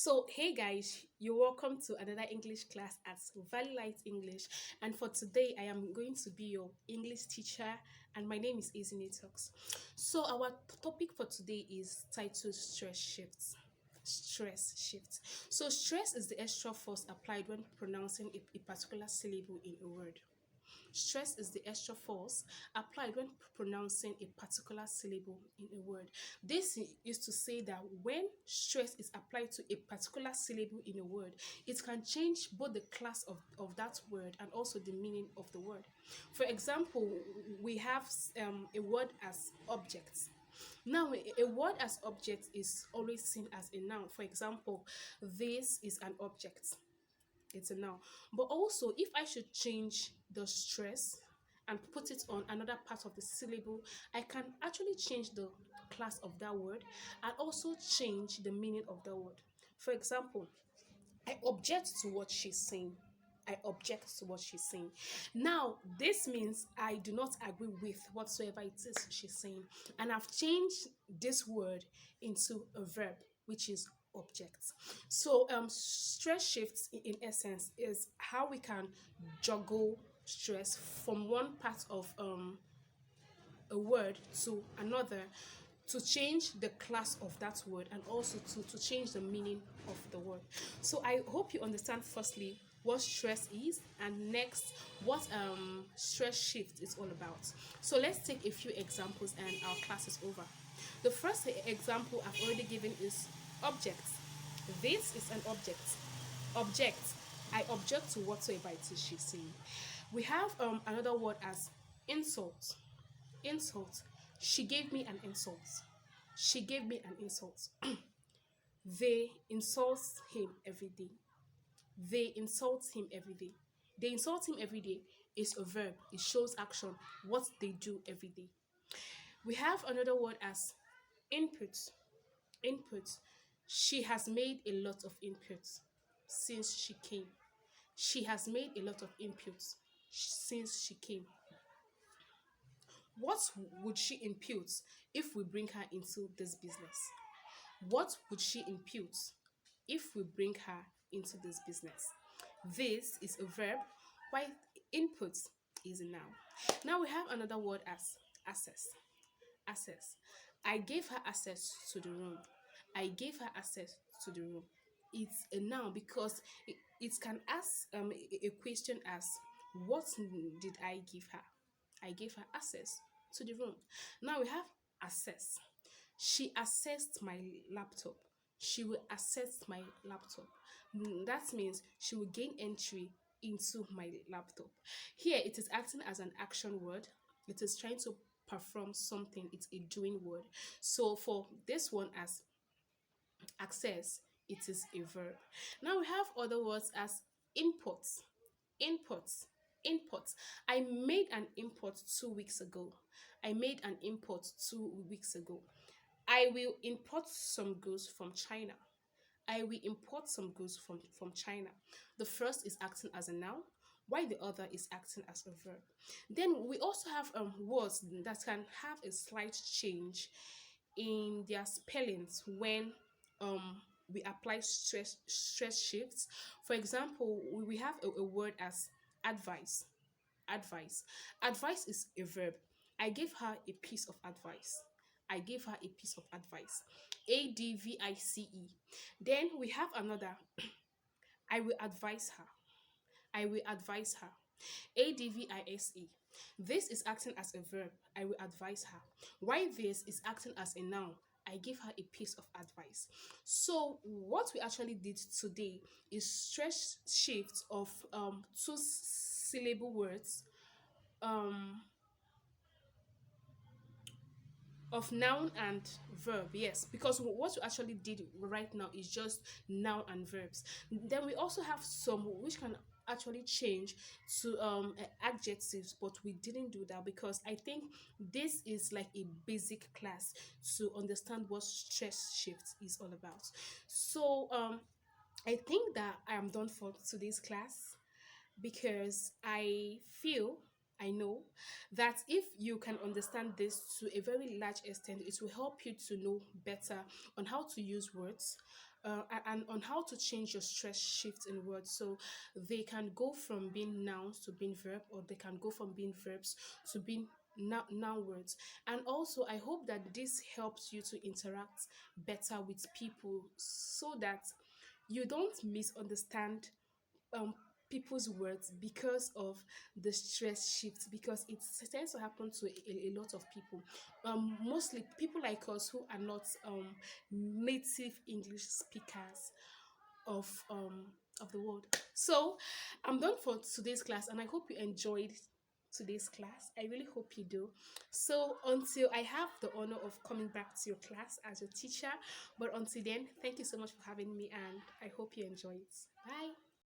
So, hey guys, you're welcome to another English class at Valley Light English. And for today, I am going to be your English teacher, and my name is Izini Talks. So, our topic for today is titled Stress Shifts. Stress shifts. So, stress is the extra force applied when pronouncing a particular syllable in a word. Stress is the extra force applied when pronouncing a particular syllable in a word. This is to say that when stress is applied to a particular syllable in a word, it can change both the class of that word and also the meaning of the word. For example, we have a word as object. Now, a word as object is always seen as a noun. For example, this is an object, it's a noun. But also, if I should change the stress and put it on another part of the syllable, I can actually change the class of that word and also change the meaning of the word. For example, I object to what she's saying. I object to what she's saying. Now, this means I do not agree with whatsoever it is she's saying. And I've changed this word into a verb, which is object. So, stress shifts in essence is how we can juggle stress from one part of a word to another to change the class of that word and also to change the meaning of the word. So I hope you understand firstly what stress is and next what stress shift is all about. So let's take a few examples and our class is over. The first example I've already given is object. This is an object. Object. I object to whatsoever it is she's saying. We have another word as insult. Insult. She gave me an insult. She gave me an insult. They insult him every day. They insult him every day. They insult him every day is a verb. It shows action, what they do every day. We have another word as input. Input. She has made a lot of inputs since she came. She has made a lot of inputs since she came. What would she impute if we bring her into this business? What would she impute if we bring her into this business? This is a verb, while input is a noun. Now we have another word as access. Access. I gave her access to the room. I gave her access to the room. It's a noun because it can ask a question as what did I give her? I gave her access to the room. Now we have access. She accessed my laptop. She will access my laptop. That means she will gain entry into my laptop. Here it is acting as an action word. It is trying to perform something. It's a doing word. So for this one as access, it is a verb. Now we have other words as inputs. Inputs. Import. I made an import 2 weeks ago. I made an import 2 weeks ago. I will import some goods from China. I will import some goods from China. The first is acting as a noun, while the other is acting as a verb. Then we also have words that can have a slight change in their spellings when we apply stress shifts. For example, we have a word as advice. Advice. Advice is a verb. I gave her a piece of advice. I gave her a piece of advice. Advice. Then we have another. I will advise her. I will advise her. Advise. This is acting as a verb. I will advise her. Why this is acting as a noun. I give her a piece of advice. So what we actually did today is stress shifts of two syllable words of noun and verb. Yes, because what we actually did right now is just noun and verbs. Then we also have some which can actually change to adjectives, but we didn't do that because I think this is like a basic class to understand what stress shift is all about. So I think that I am done for today's class because I know that if you can understand this to a very large extent, it will help you to know better on how to use words, and on how to change your stress shifts in words. So they can go from being nouns to being verb, or they can go from being verbs to being noun words. And also, I hope that this helps you to interact better with people, so that you don't misunderstand um people's words because of the stress shift, because it tends to happen to a lot of people, mostly people like us who are not native English speakers of the world. So I'm done for today's class, and I hope you enjoyed today's class. I really hope you do. So until I have the honor of coming back to your class as your teacher, but until then, thank you so much for having me, and I hope you enjoy it. Bye.